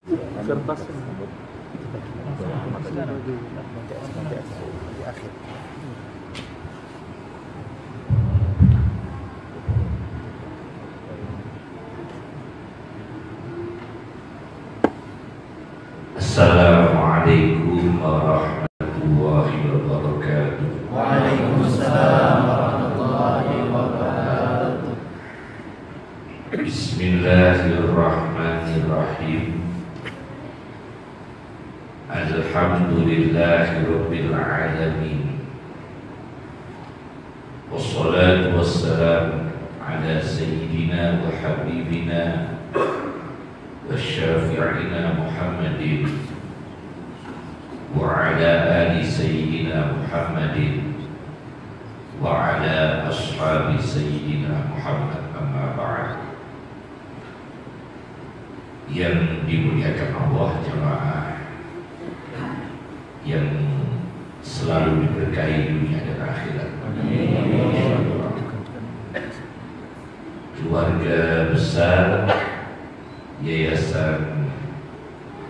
Kertas di akhir. Assalamualaikum warahmatullahi wabarakatuh. Waalaikumsalam warahmatullahi wabarakatuh. Bismillahirrahmanirrahim. Alhamdulillahi rabbil alamin. Wassalatu wassalamu ala sayyidina wa habibina wa syafi'ina Muhammadin wa ala ali sayyidina Muhammadin wa ala ashabi sayyidina Muhammad, amma ba'd. Yang dimuliakan Allah, jamaah yang selalu diberkahi dunia dan akhirat. Keluarga besar Yayasan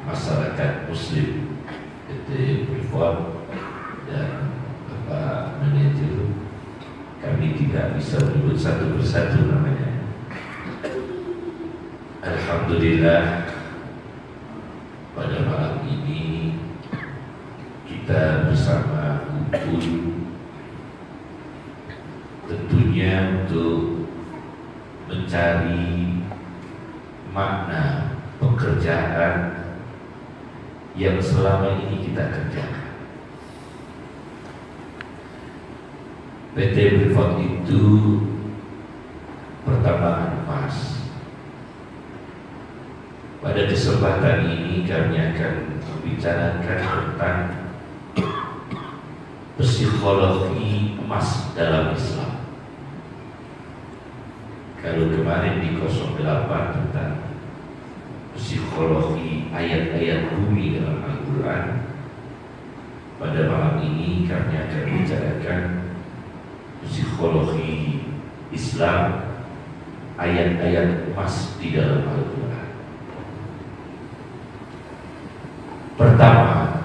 Masyarakat Muslim PT Freeport dan Bapak Manajer, kami tidak bisa menyebut satu persatu namanya. Alhamdulillah, pada malam ini kita bersama kumpul tentunya untuk mencari makna pekerjaan yang selama ini kita kerjakan. PT Freeport itu pertambangan emas. Pada kesempatan ini kami akan membicarakan tentang psikologi emas dalam Islam. Kalau kemarin di 08 tentang psikologi ayat-ayat bumi dalam Al-Quran, pada malam ini kami akan membicarakan psikologi Islam, ayat-ayat emas di dalam Al-Quran. Pertama,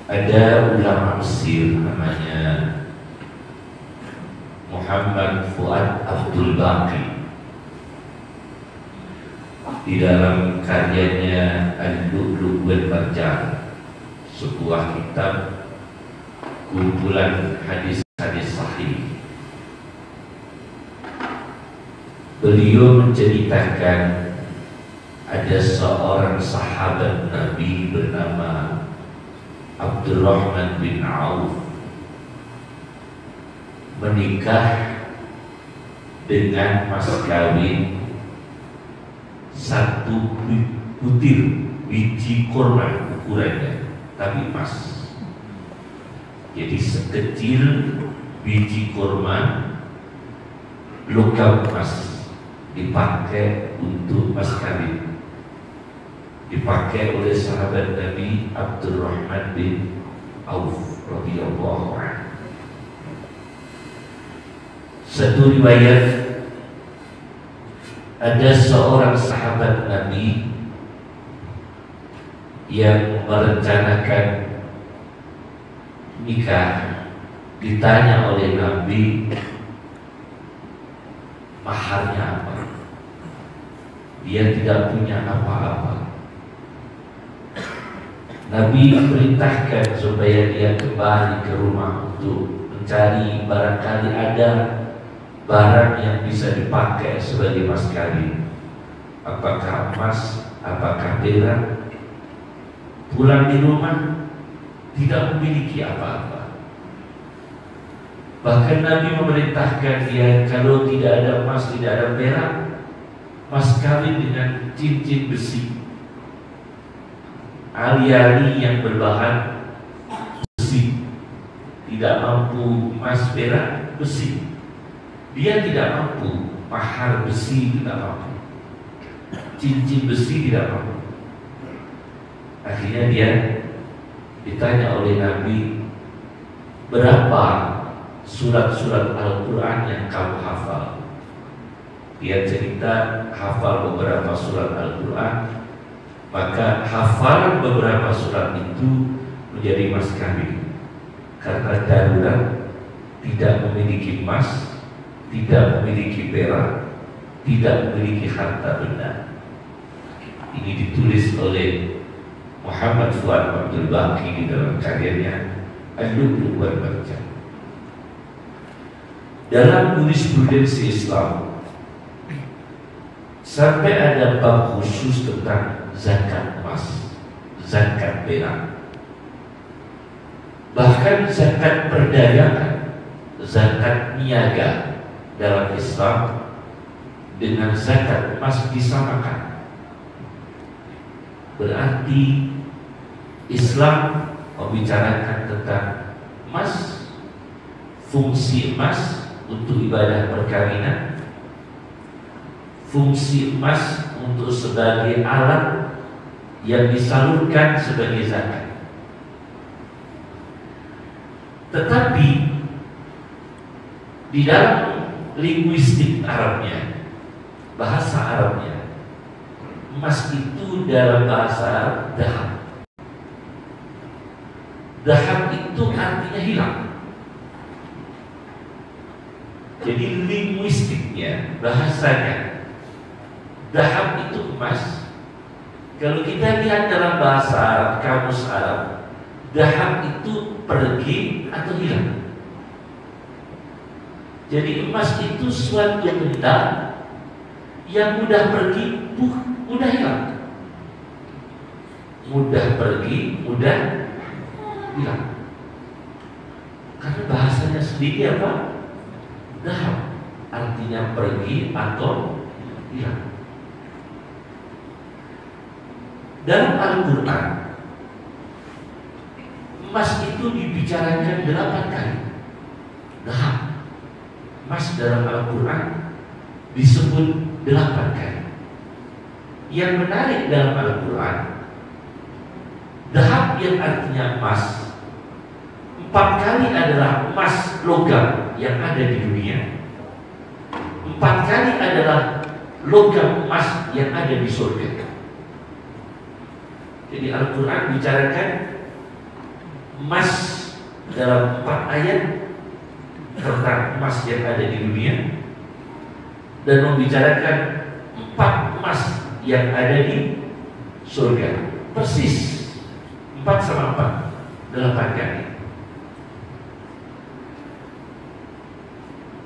ada ulama Mesir namanya Muhammad Fuad Abdul Baqi. Di dalam karyanya Al-Lu'lu' wal Marjan, sebuah kitab kumpulan hadis-hadis sahih, beliau menceritakan ada seorang sahabat Nabi bernama Abdurrahman bin Auf menikah dengan mas kawin satu butir biji kurma ukurannya, tapi emas. Jadi sekecil biji kurma, logam emas dipakai untuk mas kawin, dipakai oleh sahabat Nabi Abdurrahman bin Auf radhiyallahu anhu. Satu riwayat, ada seorang sahabat Nabi yang merencanakan nikah, ditanya oleh Nabi maharnya apa. Dia tidak punya apa-apa. Nabi perintahkan supaya dia kembali ke rumah untuk mencari, barangkali ada barang yang bisa dipakai sebagai mas kawin, apakah emas, apakah perak. Pulang di rumah tidak memiliki apa-apa. Bahkan Nabi memerintahkan dia, kalau tidak ada emas, tidak ada perak, mas kawin dengan cincin besi, ali-ali yang berbahan besi. Tidak mampu emas perak, besi. Dia tidak mampu, mahar besi tidak mampu, cincin besi tidak mampu. Akhirnya dia ditanya oleh Nabi, berapa surat-surat Al-Quran yang kamu hafal? Dia cerita hafal beberapa surat Al-Quran, Maka hafalan beberapa surat itu menjadi mas kawin. Karena darurat, tidak memiliki emas, tidak memiliki perak, tidak memiliki harta benda. Ini ditulis oleh Muhammad Fuad Abdul Baqi di dalam karyanya Al-Lu'lu' wal Marjan. Dalam jurisprudensi Islam sampai ada bab khusus tentang zakat emas, zakat perak, bahkan zakat perdagangan, zakat niaga dalam Islam dengan zakat emas disamakan. Berarti Islam membicarakan tentang emas, fungsi emas untuk ibadah perkawinan, fungsi emas untuk sebagai alat yang disalurkan sebagai zakat. Tetapi di dalam linguistik Arabnya, bahasa Arabnya, emas itu dalam bahasa Arab dahab. Dahab itu artinya hilang. Jadi linguistiknya, bahasanya, dahab itu emas. Kalau kita lihat dalam bahasa Arab, kamus Arab, dahab itu pergi atau hilang. Jadi emas itu suatu benda yang mudah pergi, mudah hilang. Mudah pergi, mudah hilang. Karena bahasanya sendiri apa? Dahab, artinya pergi atau hilang. Dalam Al-Quran, emas itu dibicarakan 8 kali. Dahab, emas dalam Al-Quran disebut 8 kali. Yang menarik dalam Al-Quran, dahab yang artinya emas 4 kali adalah emas logam yang ada di dunia, 4 kali adalah logam emas yang ada di surga. Jadi Al-Quran bicarakan emas dalam 4 ayat tentang emas yang ada di dunia, dan membicarakan 4 emas yang ada di surga. Persis 4 sama 4, 8 kali.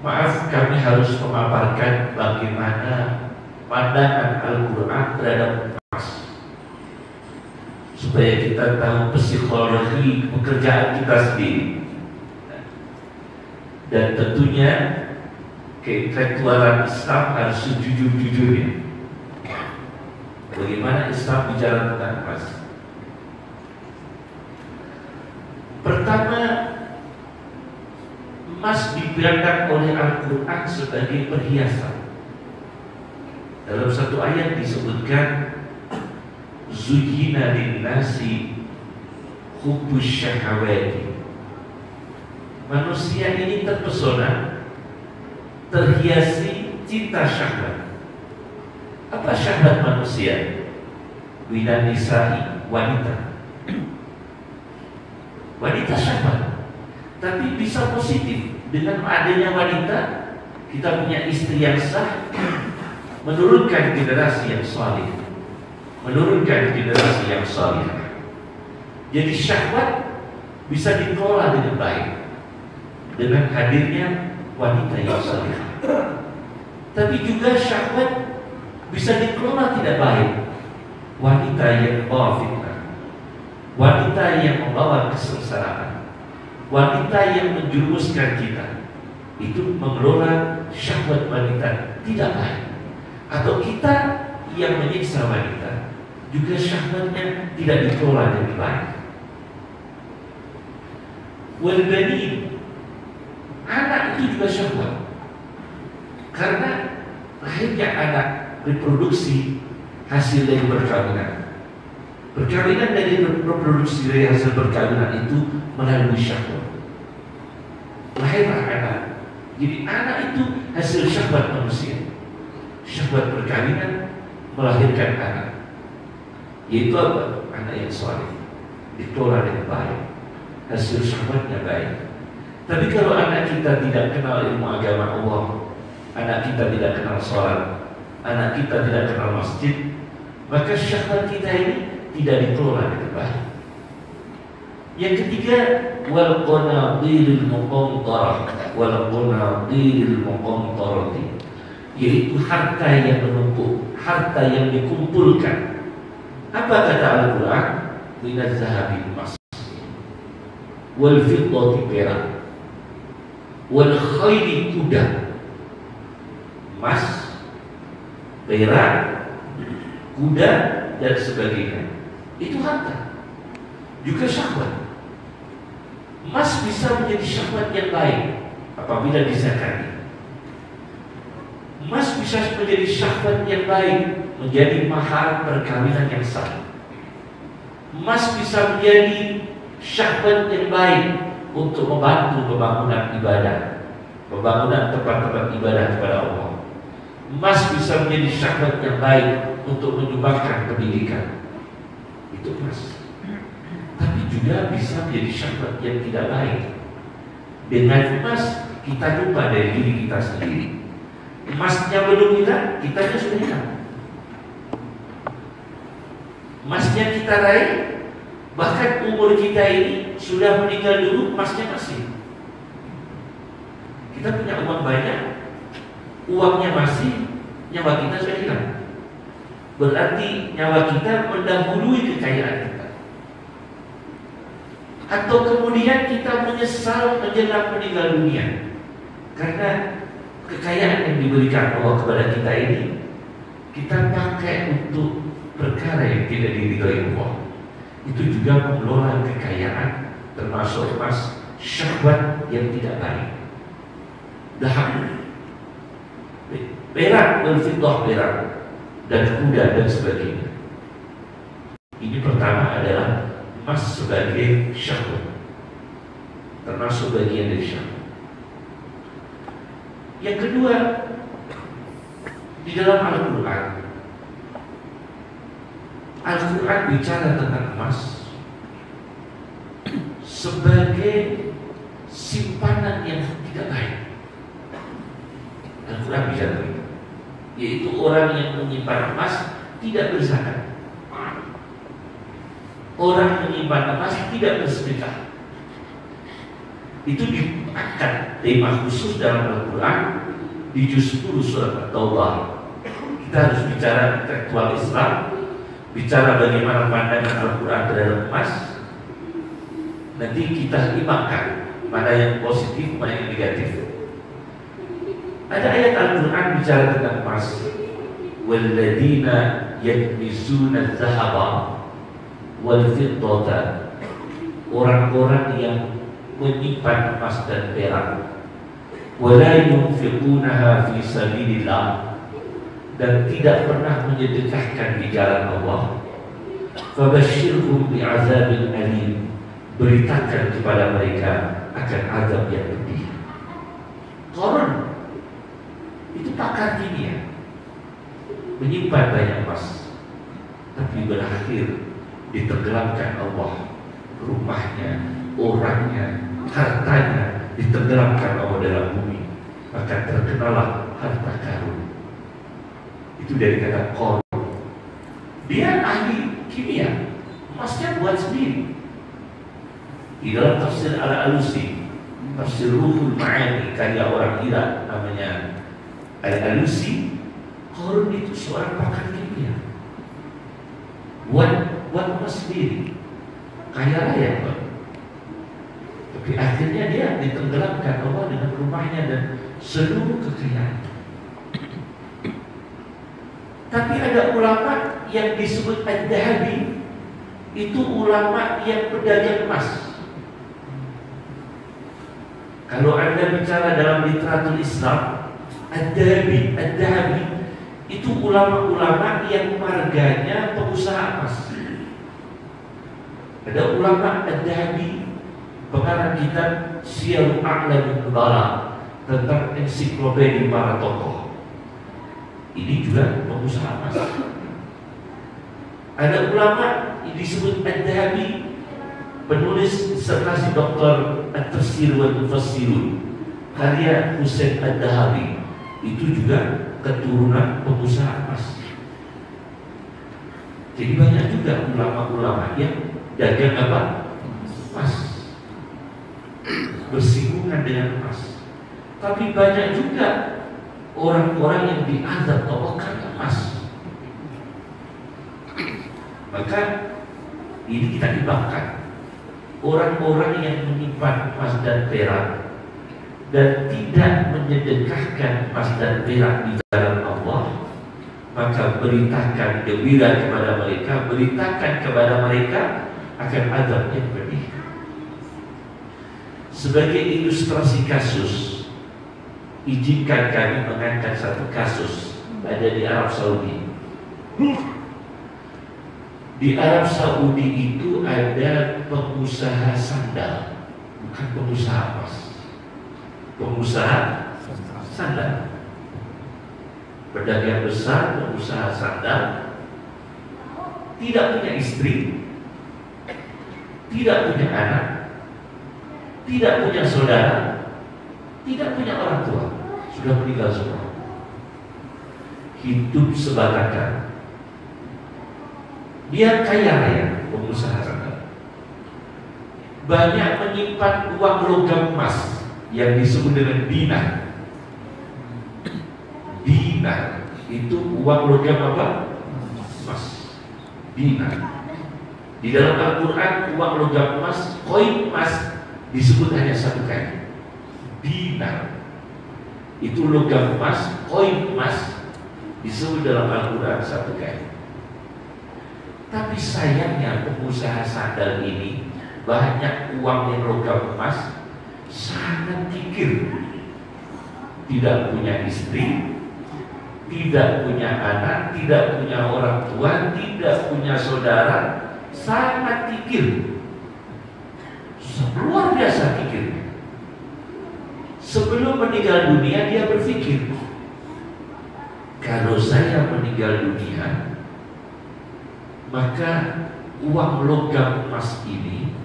Maaf, kami harus memaparkan bagaimana pandangan Al-Quran terhadap emas, supaya kita tahu psikologi pekerjaan kita sendiri. Dan tentunya keintelektualan Islam harus sejujur-jujurnya. Bagaimana Islam bicara tentang emas? Pertama, emas dipandang oleh Al-Quran sebagai perhiasan. Dalam satu ayat disebutkan, Zuyyina linnasi hubbus syahawati. Manusia ini terpesona, terhiasi cinta syahwat. Apa syahwat manusia? Winan nisa'i, wanita. Wanita syahwat, tapi bisa positif. Dengan adanya wanita, kita punya istri yang sah, menurunkan generasi yang saleh, menurunkan generasi yang saleh. Jadi syahwat bisa dikelola dengan baik dengan hadirnya wanita yang saleh. Tapi juga syahwat bisa dikelola tidak baik, wanita yang membawa fitnah, wanita yang membawa kesengsaraan, wanita yang menjerumuskan kita. Itu mengelola syahwat wanita tidak baik. Atau kita yang menyiksa wanita, juga syahwatnya tidak dikelola dengan baik. Wal banin, anak itu juga syahwat. Karena lahirnya anak, reproduksi hasil dari perkawinan. Perkawinan dari reproduksi dari hasil perkawinan itu melalui syahwat. Lahirlah anak. Jadi anak itu hasil syahwat manusia. Syahwat perkawinan melahirkan anak. Yaitu apa? Anak yang soleh, dikelola dengan baik, hasil syahwatnya baik. Tapi kalau anak kita tidak kenal ilmu agama Allah, anak kita tidak kenal sholat, anak kita tidak kenal masjid, maka syahwat kita ini tidak dikelola dengan baik. Yang ketiga, wal qanatiril muqantarah, wal qanatiril muqantarati, yaitu harta yang menumpuk, harta yang dikumpulkan. Apa kata Al-Quran? Minaz zahabi emas, wal fiddati perak, wal khayli kuda. Emas, perak, kuda, dan sebagainya. Itu harta. Juga syahwat. Emas bisa menjadi syahwat yang baik apabila dizakati. Emas bisa menjadi syahwat yang baik, menjadi mahar perkawinan yang sah. Emas bisa menjadi syahwat yang baik untuk membantu pembangunan ibadah, pembangunan tempat-tempat ibadah kepada Allah. Emas bisa menjadi syahwat yang baik untuk menyumbangkan pendidikan. Itu emas. Tapi juga bisa menjadi syahwat yang tidak baik. Dengan emas kita lupa dari diri kita sendiri. Emasnya belum hilang, kitanya sudah hilang. Emasnya kita raih, bahkan umur kita ini sudah meninggal dulu, emasnya masih. Kita punya uang banyak, uangnya masih, nyawa kita sudah hilang. Berarti nyawa kita mendahului kekayaan kita. Atau kemudian kita menyesal menjelang meninggal dunia karena kekayaan yang diberikan Allah kepada kita ini kita pakai untuk perkara yang tidak diridhoi Allah. Itu juga mengelola kekayaan, termasuk emas, syahwat yang tidak baik. Daham, perak, fiddah perak, dan kuda dan sebagainya. Ini pertama adalah emas sebagai syahwat, termasuk bagian dari syahwat. Yang kedua, di dalam Al-Quran bicara tentang emas sebagai simpanan yang tidak baik. Al-Quran bicara begitu, yaitu orang yang menyimpan emas tidak berzakat, orang menyimpan emas tidak bersedekah. Itu diangkat tema khusus dalam Al-Quran di juz 10 surat At-Taubah. Kita harus bicara intelektual Islam, bicara bagaimana pandangan Al-Quran terhadap emas. Nanti kita imbangkan mana yang positif, mana yang negatif. Ada ayat Al-Quran bicara tentang emas, walladzina yaknizuna dzahaba wal fiddata, orang-orang yang menyimpan emas dan perak, wala yunfiqunaha fi sabilillah, dan tidak pernah menyedekahkan di jalan Allah, fabashshirhum bi'adzabin alim, beritakan kepada mereka akan azab yang pedih. Qarun itu pakar kimia, menyimpan banyak emas, tapi berakhir ditenggelamkan Allah, rumahnya, orangnya, hartanya ditenggelamkan Allah dalam bumi, maka terkenalah harta karun. Itu dari kata qarun. Dia ahli kimia, emasnya buat sendiri. Di dalam tafsir Al-Alusi, tafsir Ruhul Ma'ani, karya orang Irak namanya Al-Alusi, qarun itu seorang pakar kimia, buat emas sendiri, kaya raya Pak. Tapi akhirnya dia ditenggelamkan Allah dengan rumahnya dan seluruh kekayaan. Tapi ada ulama yang disebut Ad-Dahabi, itu ulama yang pedagang emas. Kalau Anda bicara dalam literatur Islam, Ad-Dahabi itu ulama-ulama yang marganya pengusaha emas. Ada ulama Ad-Dahabi, pengarang kitab Syiarul A'lamin Nubala, tentang ensiklopedi para tokoh. Ini juga pengusaha emas. Ada ulama yang disebut Ad-Dhahabi, penulis disertasi Doktor At-Tafsir wal Mufassirun, karya Husain Ad-Dhahabi, itu juga keturunan pengusaha emas. Jadi banyak juga ulama-ulama yang dagang apa? Emas, bersinggungan dengan emas. Tapi banyak juga orang-orang yang diazab Allah karena emas. Maka ini kita timbangkan orang-orang yang menyimpan emas dan perak dan tidak menyedekahkan emas dan perak di jalan Allah, maka beritakan gembira kepada mereka, beritakan kepada mereka akan azab yang pedih. Sebagai ilustrasi kasus, izinkan kami mengangkat satu kasus ada di Arab Saudi. Di Arab Saudi itu ada pengusaha sandal, bukan pengusaha emas, pengusaha sandal, pedagang besar, pengusaha sandal, tidak punya istri, tidak punya anak, tidak punya saudara, tidak punya orang tua, sudah meninggal semua. Hidup sebatakan. Dia kaya raya, pengusaha sandal. Banyak menyimpan uang logam emas yang disebut dengan dinar. Dinar itu uang logam apa? Emas. Dinar. Di dalam Al-Quran uang logam emas, koin emas disebut hanya satu kali. Dinar itu logam emas, koin emas disebut dalam Al-Quran satu kali. Tapi sayangnya pengusaha sandal ini banyak uang yang logam emas, sangat kikir, tidak punya istri, tidak punya anak, tidak punya orang tua, tidak punya saudara, sangat kikir, luar biasa kikir. Sebelum meninggal dunia dia berpikir, kalau saya meninggal dunia, maka uang logam emas ini,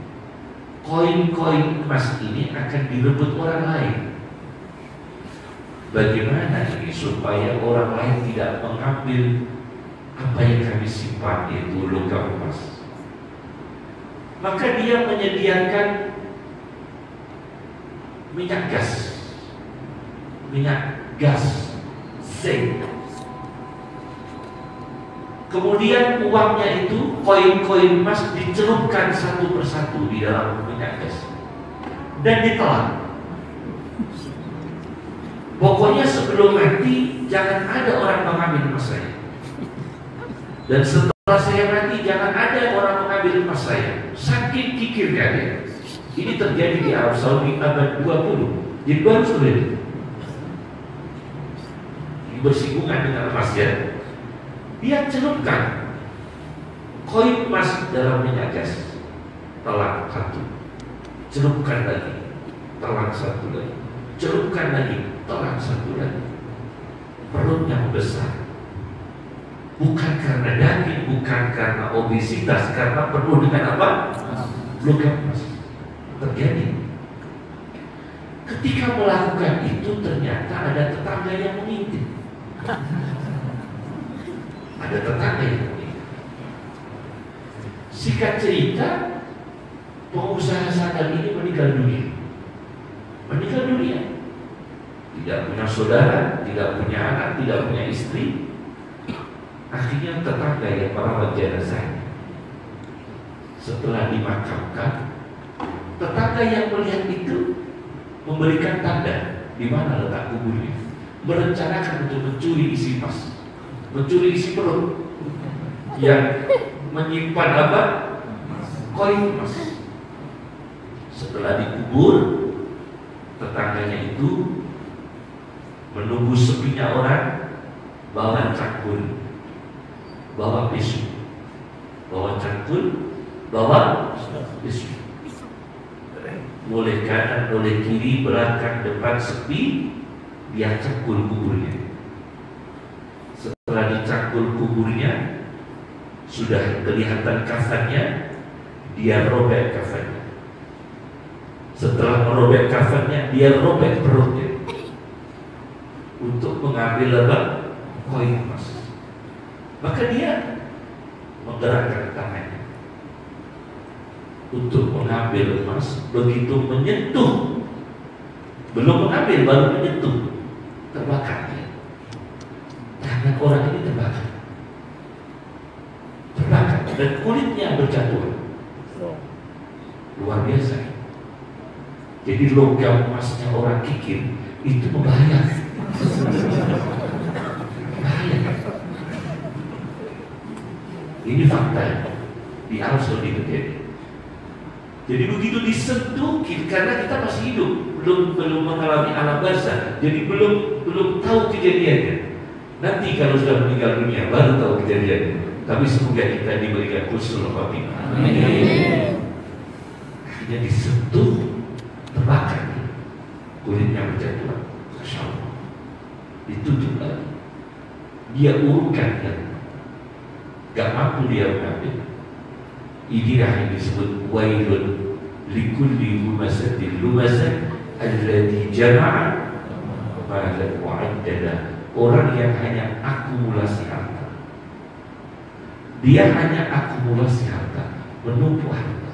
koin-koin emas ini akan direbut orang lain. Bagaimana ini supaya orang lain tidak mengambil apa yang kami simpan, yaitu logam emas? Maka dia menyediakan minyak gas, zinc. Kemudian uangnya itu, koin-koin emas dicelupkan satu persatu di dalam minyak gas dan ditelan. Pokoknya sebelum mati jangan ada orang mengambil emas saya, dan setelah saya mati jangan ada orang mengambil emas saya. Saking kikirnya dia. Ini terjadi di Arab Saudi abad 20. Jadi baru sudah bersinggungan dengan emas ya. Dia celupkan koin emas dalam minyak gas, telan satu, celupkan lagi, telan satu lagi, celupkan lagi, telan satu lagi. Perutnya besar, bukan karena daging, bukan karena obesitas, karena penuh dengan apa? Logam emas. Terjadi. Ketika melakukan itu ternyata ada tetangga yang mengintip. Ada tetangga yang mengintip. Singkat cerita, pengusaha sandal ini meninggal dunia. Meninggal dunia. Tidak punya saudara, tidak punya anak, tidak punya istri. Akhirnya tetangga yang merawat jenazahnya. Setelah dimakamkan, tetangga yang melihat itu memberikan tanda di mana letak kuburnya, merencanakan untuk mencuri isi emas, mencuri isi perut yang menyimpan apa? Koin emas. Setelah dikubur, tetangganya itu menunggu sepinya orang, bawa cangkul, bawa pisau, bawa cangkul, bawa pisau. Mulai kanan, mulai kiri, belakang, depan, sepi, dia cangkul kuburnya. Setelah dicangkul kuburnya, Sudah kelihatan kafannya, dia robek kafannya. Setelah merobek kafannya, dia robek perutnya untuk mengambil koin emas. Maka dia menggerakkan tangannya untuk mengambil emas. Begitu menyentuh, belum mengambil, baru menyentuh, terbakar dia. Tangan orang ini terbakar, dan kulitnya berjatuhan. Luar biasa. Jadi logam emasnya orang kikir itu membahayakan. Ini fakta di Arab Saudi terjadi. Jadi begitu disentuh, karena kita masih hidup, belum mengalami alam barzah, jadi belum tahu kejadiannya. Nanti kalau sudah meninggal dunia baru tahu kejadiannya. Tapi semoga kita diberikan husnul khotimah. Akhirnya disentuh, terbakar, kulitnya berjatuhan. Masya Allah. Ditutup lagi, dia urutkan ya. Gak mampu dia mengambil. Inilah yang disebut wailun likulli humazatin lumazah alladzi jama'a malan wa 'addada. Orang yang hanya akumulasi harta. Dia hanya akumulasi harta, menumpuk harta.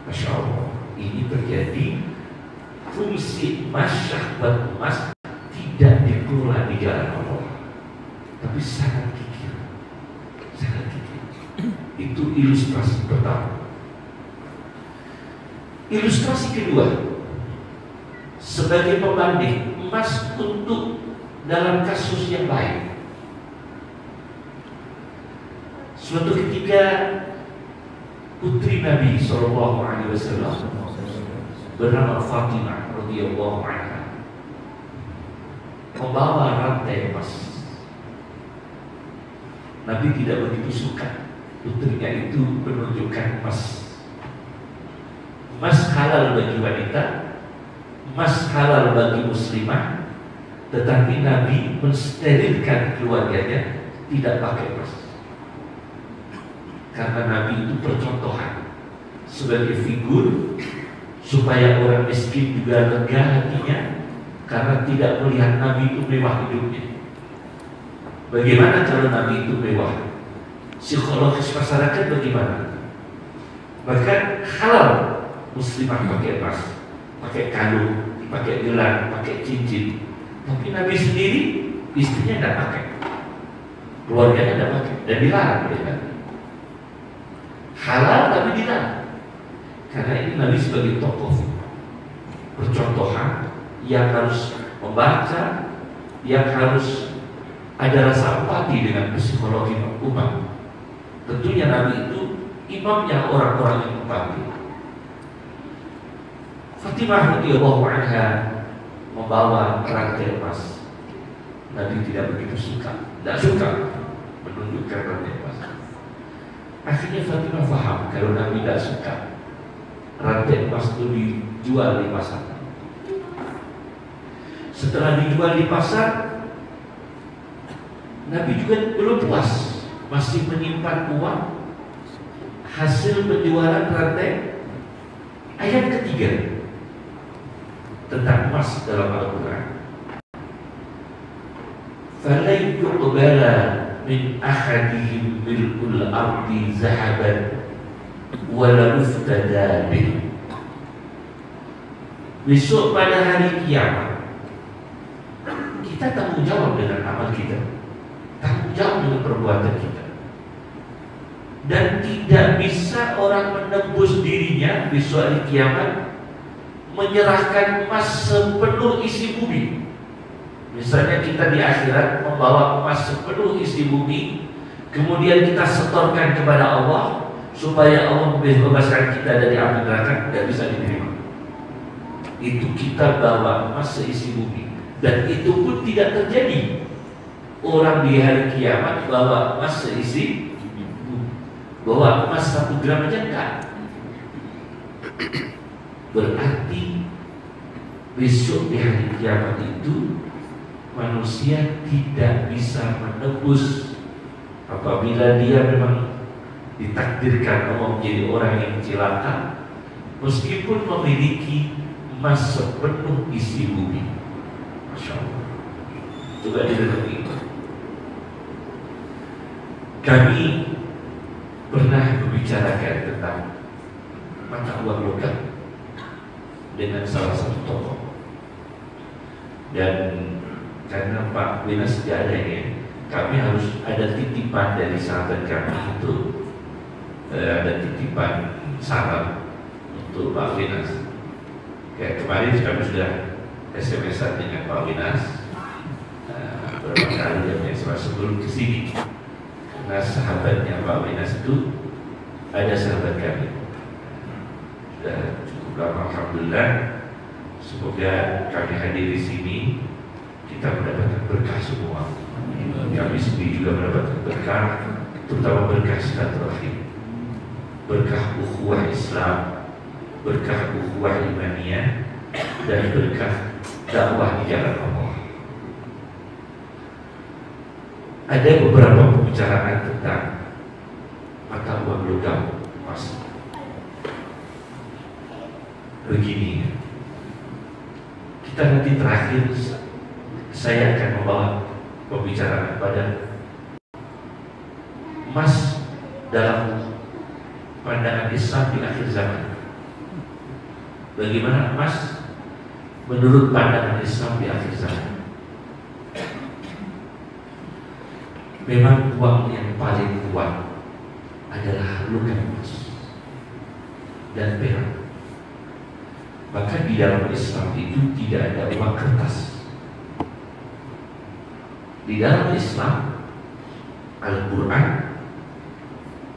Masya Allah, ini terjadi. Fungsi emas, syahwat emas tidak dikelola di jalan Allah, tapi sangat kikir, sangat kikir. Itu ilustrasi pertama. Ilustrasi kedua, sebagai pembanding emas untuk dalam kasus yang lain. Suatu ketika putri Nabi SAW bernama Fatimah radhiyallahu anha membawa rantai emas. Nabi tidak begitu suka putrinya itu menunjukkan emas. Emas halal bagi wanita, emas halal bagi muslimah, tetapi Nabi mensterilkan keluarganya tidak pakai emas. Karena Nabi itu percontohan sebagai figur supaya orang miskin juga lega hatinya, karena tidak melihat Nabi itu mewah hidupnya. Bagaimana kalau Nabi itu mewah? Psikologis masyarakat bagaimana? Maka halal muslimah pakai emas, pakai kalung, pakai gelang, pakai cincin. Tapi Nabi sendiri, istrinya tidak pakai, keluarganya tidak pakai, dan dilarang oleh Nabi. Halal tapi dilarang. Karena ini Nabi sebagai tokoh percontohan yang harus membaca, yang harus ada rasa empati dengan psikologi umat. Tentunya Nabi itu imamnya orang-orang yang empati. Fatimah radhiyallahu anha membawa rantai emas. Nabi tidak begitu suka, tidak suka menunjukkan rantai emas. Akhirnya Fatimah faham kalau Nabi tidak suka rantai emas itu dijual di pasar. Setelah dijual di pasar, Nabi juga belum puas, masih menyimpan uang hasil penjualan rantai. Ayat ketiga tentang emas dalam Al-Quran, فَلَنْ يُقْبَلَ مِنْ أَحَدِهِمْ مِلْءُ الْأَرْضِ ذَهَبًا وَلَا يُفْتَدَى بِهِ. Besok pada hari kiamat kita tanggung jawab dengan amal kita, tanggung jawab dengan perbuatan kita, dan tidak bisa orang menembus dirinya besok hari kiamat menyerahkan emas sepenuh isi bumi. Misalnya kita di akhirat membawa emas sepenuh isi bumi, kemudian kita setorkan kepada Allah supaya Allah membebaskan kita dari api neraka, tidak bisa diterima. Itu kita bawa emas seisi bumi, dan itu pun tidak terjadi. Orang di hari kiamat bawa emas seisi bumi, bawa emas 1 gram aja enggak. Berarti besok di hari kiamat itu manusia tidak bisa menebus Apabila dia memang ditakdirkan Allah menjadi orang yang celaka, meskipun memiliki emas sepenuh isi bumi, Masya Allah. Coba direnungi. Kami pernah membicarakan tentang mata uang logam dengan salah satu tokoh, dan karena Pak Winas tidak ada ini, kami harus ada titipan dari sahabat kami itu, ada titipan salam untuk Pak Winas. Kayak kemarin kami sudah SMS-an dengan Pak Winas beberapa kali yang sebelum kesini, karena sahabatnya Pak Winas itu ada sahabat kami sudah cukup lama, alhamdulillah. Semoga kami hadir di sini kita mendapatkan berkah semua. Kami sendiri juga mendapatkan berkah, terutama berkah silaturahim, berkah ukhuwah Islam, berkah ukhuwah imaniyah, dan berkah dakwah di jalan Allah. Ada beberapa pembicaraan tentang mata uang logam emas. Begini, kita nanti terakhir saya akan membawa pembicaraan pada emas dalam pandangan Islam di akhir zaman. Bagaimana emas menurut pandangan Islam di akhir zaman? Memang uang yang paling kuat adalah logam emas dan perak. Maka di dalam Islam itu tidak ada uang kertas. Di dalam Islam, Al-Quran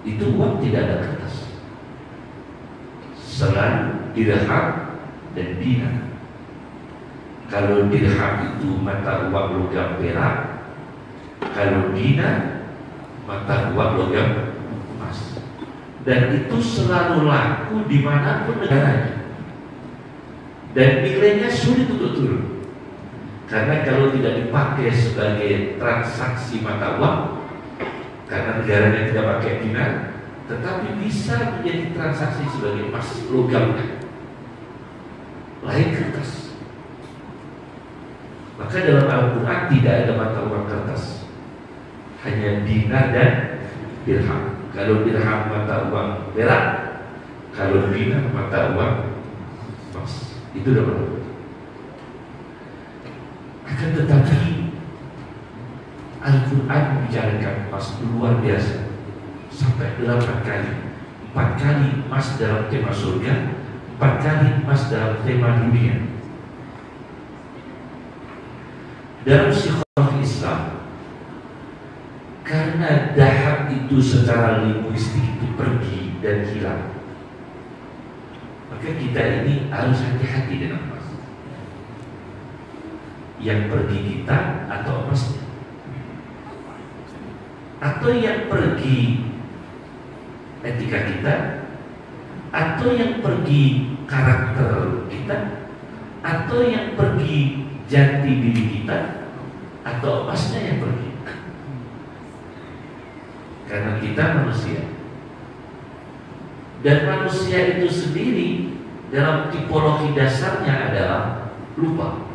itu uang tidak ada kertas, selalu dirham dan dinar. Kalau dirham itu mata uang logam perak, kalau dinar mata uang logam emas, dan itu selalu laku dimanapun negaranya. Dan nilainya sulit untuk turun, karena kalau tidak dipakai sebagai transaksi mata uang, karena negaranya tidak pakai dinar, tetapi bisa menjadi transaksi sebagai emas logamnya, lain kertas. Maka dalam Al-Quran tidak ada mata uang kertas, hanya dinar dan dirham. Kalau dirham mata uang perak, kalau dinar mata uang emas. Itu udah benar. Akan tetapi Al-Quran membicarakan emas luar biasa, sampai 8 kali. 4 kali emas dalam tema surga, 4 kali emas dalam tema dunia. Dalam psikologi Islam, karena dahab itu secara linguistik itu pergi dan hilang, maka kita ini harus hati-hati dengan emas. Yang pergi kita atau emasnya, atau yang pergi etika kita, atau yang pergi karakter kita, atau yang pergi jati diri kita, atau emasnya yang pergi. Karena kita manusia, dan manusia itu sendiri dalam tipologi dasarnya adalah lupa.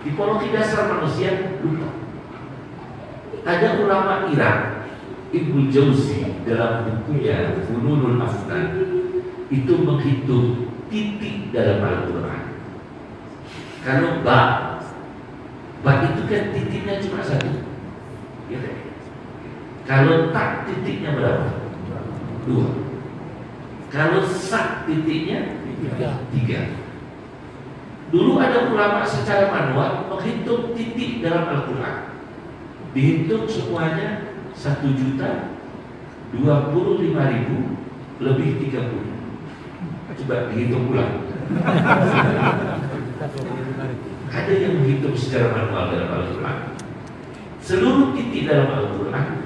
Tipologi dasar manusia lupa. Ada ulama Irak, Ibnu Jauzi, dalam bukunya Fununul Afnan itu menghitung titik dalam Al-Quran. Kalau ba itu kan titiknya cuma 1, ya kan? Kalau tak titiknya berapa? 2. Kalau sak titiknya 3. Dulu ada ulama secara manual menghitung titik dalam Al-Quran. Dihitung semuanya 1.025.000 lebih 30. Coba dihitung ulang. Ada yang menghitung secara manual dalam Al-Quran. Seluruh titik dalam Al-Quran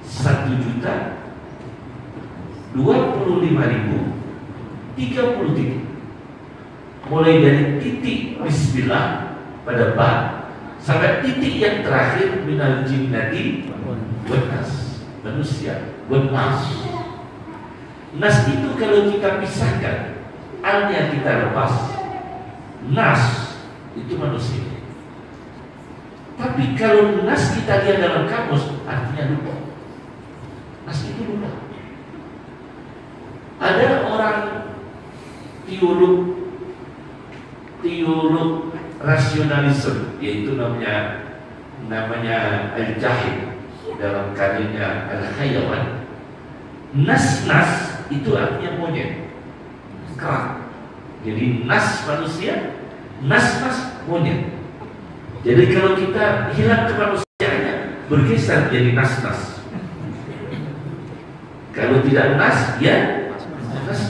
1.025.030 titik. Mulai dari titik Bismillah pada ba sampai titik yang terakhir minal jinnati wan nas, manusia wan nas. Nas itu kalau kita pisahkan, alnya kita lepas, nas itu manusia. Tapi kalau nas kita lihat dalam kamus, artinya lupa. Nas itu lupa. Ada orang teolog rasionalisme, yaitu namanya Al-Jahid dalam karyanya Al-Hayawan. Nas itu artinya monyet, kerak. Jadi nas manusia, nas monyet. Jadi kalau kita hilang kemanusiaannya, bergeser jadi nas. Kalau tidak nas, ya nas.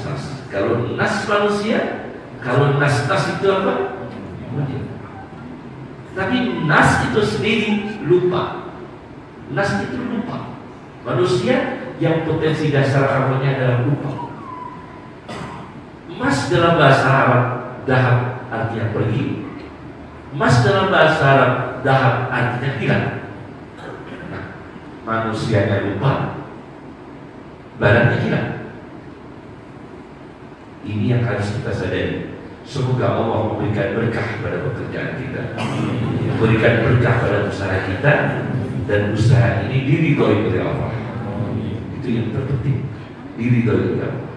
Kalau nas manusia, kalau nas itu apa? Monyet. Tapi nas itu sendiri lupa. Nas itu lupa. Manusia yang potensi dasar awalnya adalah lupa. Mas dalam bahasa Arab dahab artinya pergi. Mas dalam bahasa Arab dahab artinya hilang. Nah, manusianya lupa, barangnya hilang. Ini yang harus kita sadari. Semoga Allah memberikan berkah pada pekerjaan kita, memberikan berkah pada usaha kita, dan usaha ini diridhoi oleh Allah. Itu yang terpenting, diridhoi oleh Allah.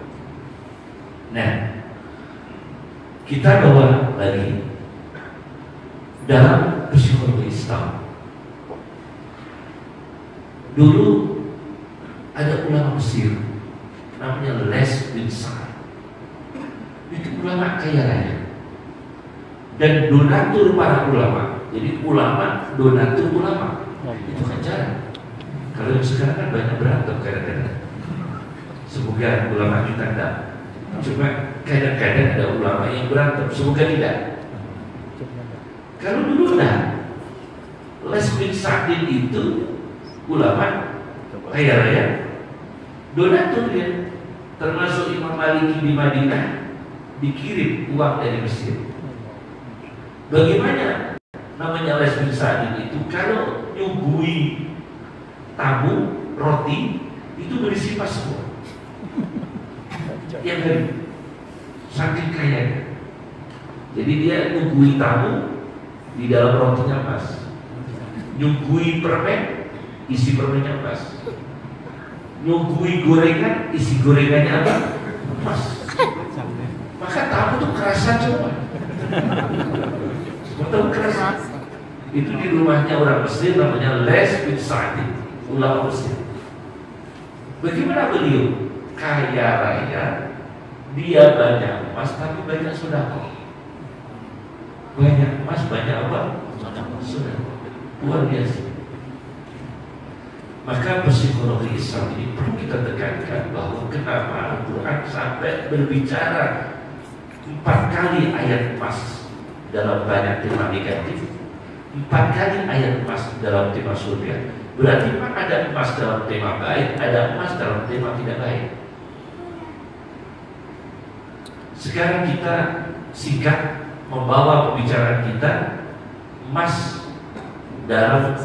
Nah, kita bawa lagi dalam psikologi Islam. Dulu ada ulama Mesir namanya Les bin Sa'ad. Itu ulama kaya raya dan donatur para ulama. Jadi ulama donatur ulama itu kan jarang. Kalau yang sekarang kan banyak berantem kadang-kadang. Semoga ulama kita tidak. Cuma kadang-kadang ada ulama yang berantem. Semoga tidak. Kalau dulu enggak. Les bin Sa'din itu ulama kaya raya, donatur dia, termasuk Imam Maliki di Madinah dikirim uang dari Mesir. Bagaimana namanya Les bin Sa'din itu? Kalau nyuguhi tamu roti itu berisi pas semua. Yang dari saking kayanya. Jadi dia nyuguhi tamu, di dalam rotinya pas. Nyuguhi permen, isi permennya pas. Nyuguhi gorengan, isi gorengannya apa? Pas. Maka tamu tuh kerasan coba. Tahu kerasan. Itu di rumahnya orang Mesir namanya Les bin Sa'din, ulama Mesir. Bagaimana beliau? Kaya raya, dia banyak emas tapi banyak sedekah. Banyak emas, banyak apa? Sedekah. Luar biasa. Maka psikologi Islam ini perlu kita tekankan bahwa kenapa Al-Quran sampai berbicara 4 kali ayat emas dalam banyak tema negatif, 4 kali ayat emas dalam tema surga. Berarti memang ada emas dalam tema baik, ada emas dalam tema tidak baik. Sekarang kita singkat membawa pembicaraan kita emas dalam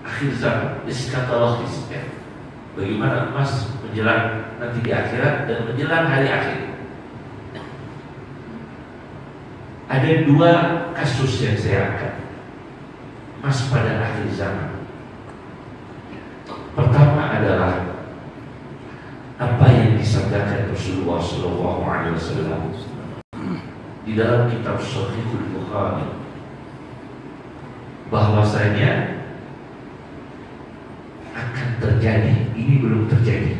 akhir zaman, eskatologis ya. Bagaimana emas menjelang nanti di akhirat dan menjelang hari akhir. Ada 2 kasus yang saya angkat emas pada akhir zaman. Pertama adalah apa yang disabdakan Rasulullah SAW di dalam kitab Sahihul Bukhari, bahwasanya akan terjadi, ini belum terjadi,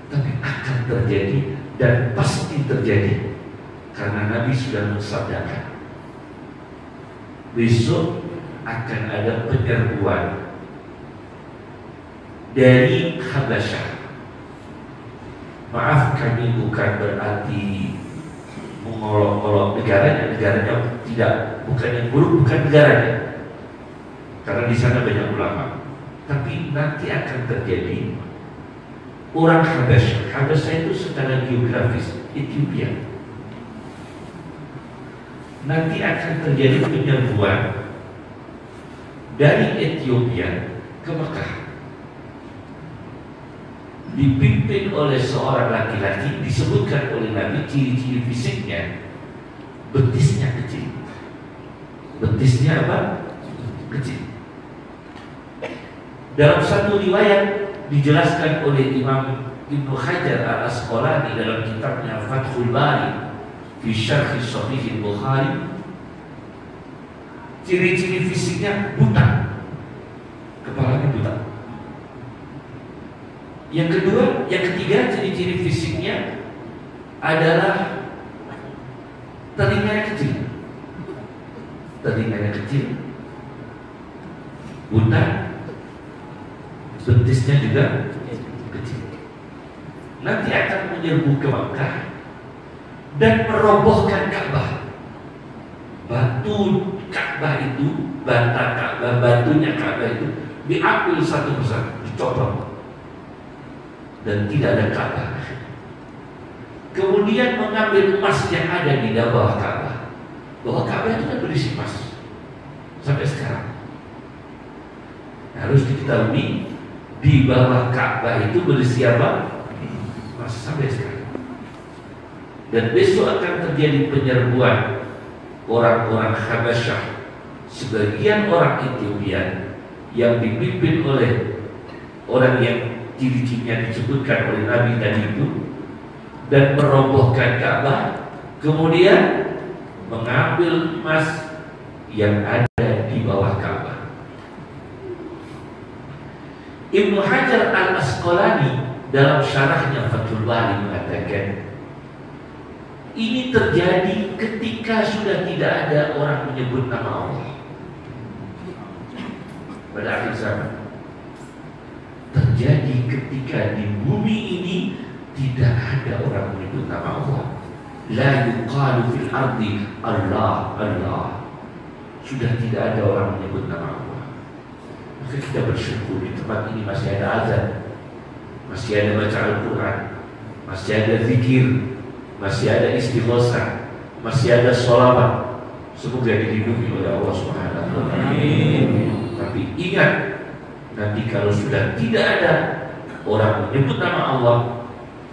tapi akan terjadi dan pasti terjadi, karena Nabi sudah mensabdakan besok akan ada penyerbuan dari Habasyah. Maaf, kami bukan berarti mengolok-olok negaranya tidak, bukan yang buruk, bukan negaranya, karena di sana banyak ulama. Tapi nanti akan terjadi orang Habasyah. Habasyah itu secara geografis Ethiopia. nanti akan terjadi penyerbuan dari Ethiopia ke Mekah, dipimpin oleh seorang laki-laki. Disebutkan oleh Nabi ciri-ciri fisiknya, betisnya kecil. Betisnya apa? Kecil. Dalam satu riwayat dijelaskan oleh Imam Ibnu Hajar Al-Asqalani dalam kitabnya Fathul Bari fi Syarh Sahih Bukhari, ciri-ciri fisiknya buta, kepalanya buta. Yang ketiga ciri-ciri fisiknya adalah telinganya kecil, buta, betisnya juga kecil. Nanti akan menyerbu ke Makkah dan merobohkan Ka'bah. Batu Ka'bah itu, batunya Ka'bah itu diambil satu persatu, dicopot, dan tidak ada Ka'bah. Kemudian mengambil emas yang ada di bawah Ka'bah. Bahwa Ka'bah itu kan berisi emas sampai sekarang. Harus diketahui di bawah Ka'bah itu berisi apa? Emas sampai sekarang. Dan besok akan terjadi penyerbuan orang-orang Habasyah, sebagian orang Ethiopia yang dipimpin oleh orang yang ciri-cirinya disebutkan oleh Nabi tadi itu, dan merobohkan Ka'bah, kemudian mengambil emas yang ada di bawah Ka'bah. Ibnu Hajar Al-Asqalani dalam syarahnya Fathul Bari mengatakan, ini terjadi ketika sudah tidak ada orang menyebut nama Allah. Pada akhir zaman terjadi ketika di bumi ini tidak ada orang menyebut nama Allah. La yuqalu fil ardi Allah, Allah. Sudah tidak ada orang menyebut nama Allah. Maka kita bersyukur di tempat ini masih ada azan, masih ada baca Al-Quran, masih ada zikir, masih ada istighosah, masih ada sholawat. Semoga dilindungi oleh Allah Subhanahu wa Ta'ala. Tapi ingat, nanti kalau sudah tidak ada orang menyebut nama Allah,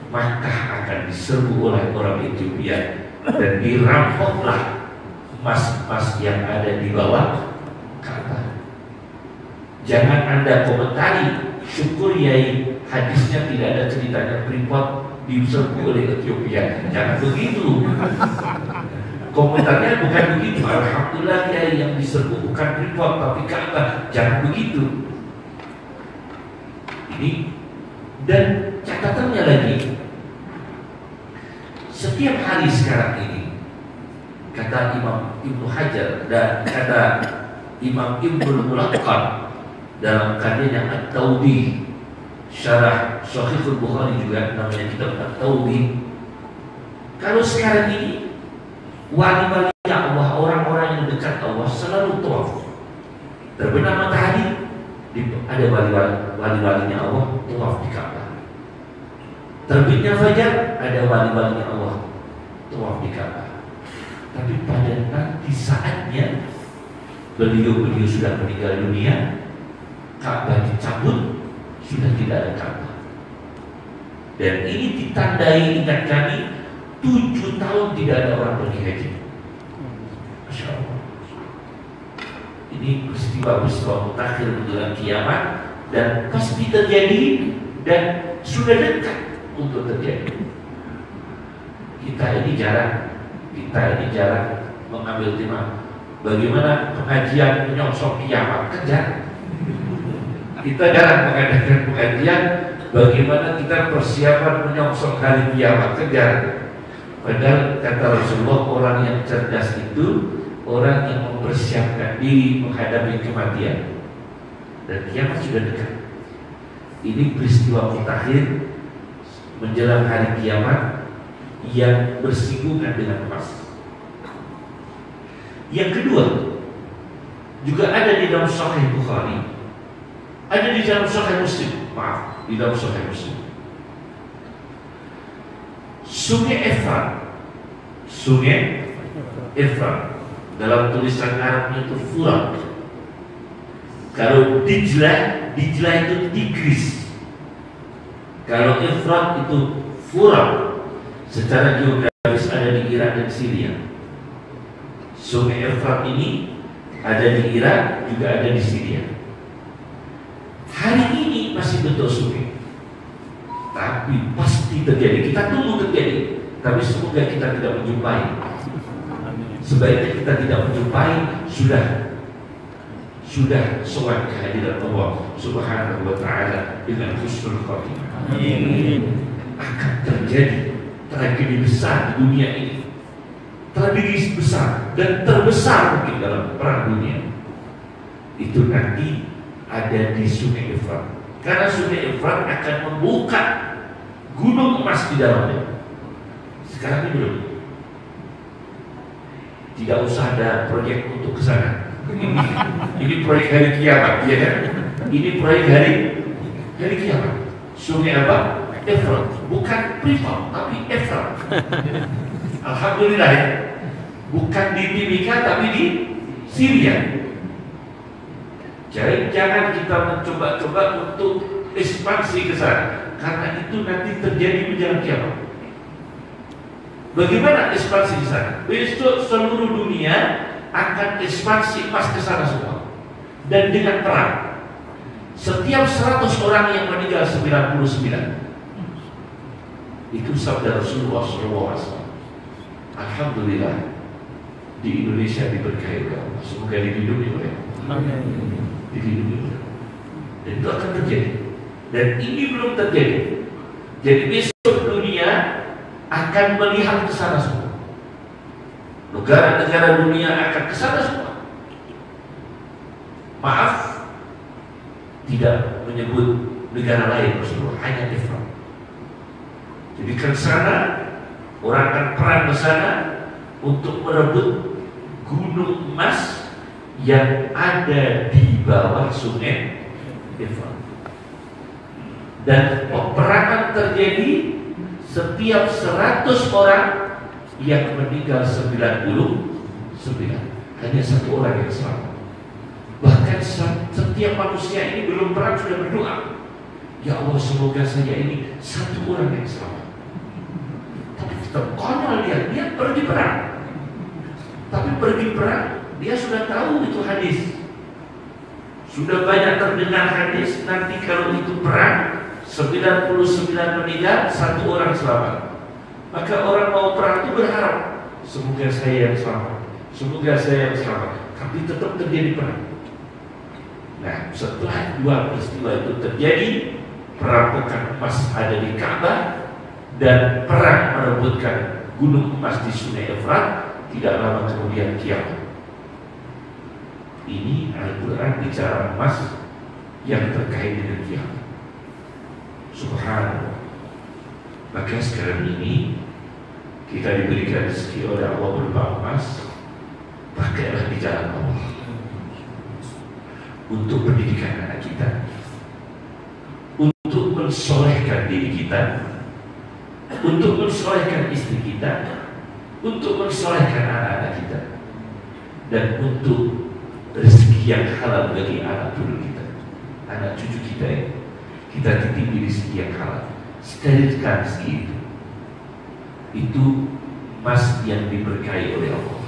Makkah akan diserbu oleh orang Ethiopia dan dirampoklah emas-emas yang ada di bawah Ka'bah. Jangan Anda komentari, syukur yai hadisnya tidak ada ceritanya Freeport diserbu oleh Ethiopia. Jangan begitu. Komentarnya bukan begitu. Alhamdulillah yai yang diserbu bukan Freeport tapi Ka'bah. Jangan begitu. Ini, dan catatannya lagi, setiap hari sekarang ini, kata Imam Ibnu Hajar dan kata Imam Ibnu Mulaqqan dalam karyanya At-Tawbih, syarah Sahih Bukhari juga namanya kitab At-Tawbih. Kalau sekarang ini wali-wali Allah, orang-orang yang dekat Allah selalu tawaf. Terbenam matahari, ada wali-walinya Allah tawaf di Ka'bah. Terbitnya fajar, ada wali-walinya Allah tawaf di Ka'bah. Tapi pada nanti saatnya beliau sudah meninggal dunia, Ka'bah dicabut, sudah tidak ada Ka'bah. Dan ini ditandai, ingat kami, 7 tahun tidak ada orang pergi haji. Masya Allah. Ini peristiwa mutakhir menjelang kiamat dan pasti terjadi dan sudah dekat untuk terjadi. Kita ini jarang mengambil tema bagaimana pengajian menyongsong kiamat, kejar. Kita jarang mengadakan pengajian bagaimana kita persiapan menyongsong hari kiamat, kejar. Padahal kata Rasulullah, orang yang cerdas itu orang yang mempersiapkan diri menghadapi kematian, dan kiamat sudah dekat. Ini peristiwa mutakhir menjelang hari kiamat yang bersinggungan dengan emas. Yang kedua, juga ada di dalam Sahih Bukhari, ada di dalam Sahih Muslim, di dalam Sahih Muslim. Sungai Efrat Dalam tulisan Arabnya itu Furat. Kalau Dijlah itu Tigris. Kalau Efrat itu Furat. Secara geografis ada di Irak dan Syria. Sungai Efrat ini ada di Irak, juga ada di Syria. Hari ini masih bentuk sungai, tapi pasti terjadi. Kita tunggu terjadi, tapi semoga kita tidak menjumpai. Sebaiknya kita tidak menjumpai. Sudah soal kehadiran Allah Subhanahu wa Ta'ala dengan husnul khotimah. Akan terjadi tragedi besar di dunia ini, tragedi besar dan terbesar mungkin dalam perang dunia. Itu nanti ada di Sungai Efrat, karena Sungai Efrat akan membuka gunung emas di dalamnya. Sekarang ini belum. Tidak usah ada proyek untuk ke sana. Ini proyek hari kiamat, ya kan? Ini proyek hari kiamat. Sungai apa? Efrat, bukan Privat, tapi Efrat. Alhamdulillah ya. Bukan di Timika, tapi di Syria. Jadi jangan kita mencoba-coba untuk ekspansi ke sana, karena itu nanti terjadi menjelang kiamat. Bagaimana ekspansi di sana? Besok seluruh dunia akan ekspansi emas ke sana semua, dan dengan perang. Setiap 100 orang yang meninggal 99. Itu sabda Rasulullah SAW. Alhamdulillah di Indonesia diberkahi oleh Allah. Semoga dilindungi oleh Allah. Dilindungi oleh Allah. Dan itu akan terjadi. Dan ini belum terjadi. Jadi besok dunia akan melihat ke sana semua. Negara-negara dunia akan ke sana semua. Maaf, tidak menyebut negara lain Rasulullah, hanya Efrat. Jadi ke sana, orang akan perang ke sana untuk merebut gunung emas yang ada di bawah Sungai Efrat. Dan peperangan terjadi setiap 100 orang yang meninggal 99, hanya 1 orang yang selamat. Bahkan setiap manusia ini belum perang sudah berdoa, ya Allah semoga saja ini 1 orang yang selamat. Tapi tetap konyol dia pergi perang. Tapi pergi perang, dia sudah tahu itu hadis. Sudah banyak terdengar hadis, nanti kalau itu perang 99 meninggal, 1 orang selamat. Maka orang mau perang itu berharap, semoga saya yang selamat, semoga saya yang selamat. Tapi tetap terjadi perang. Nah, setelah 2 peristiwa itu terjadi, perampokan emas ada di Ka'bah dan perang merebutkan gunung emas di Sungai Efrat, tidak lama kemudian kiamat. Ini Al-Quran bicara emas yang terkait dengan kiamat. Subhanallah. Maka sekarang ini kita diberikan rezeki oleh Allah berupa emas, pakailah di jalan Allah untuk pendidikan anak kita, untuk mensolehkan diri kita, untuk mensolehkan istri kita, untuk mensolehkan anak-anak kita, dan untuk rezeki yang halal bagi anak cucu kita, anak cucu kita ini. Kita titipi rezeki yang halal, sterilkan rezeki itu. Itu emas yang diberkahi oleh Allah,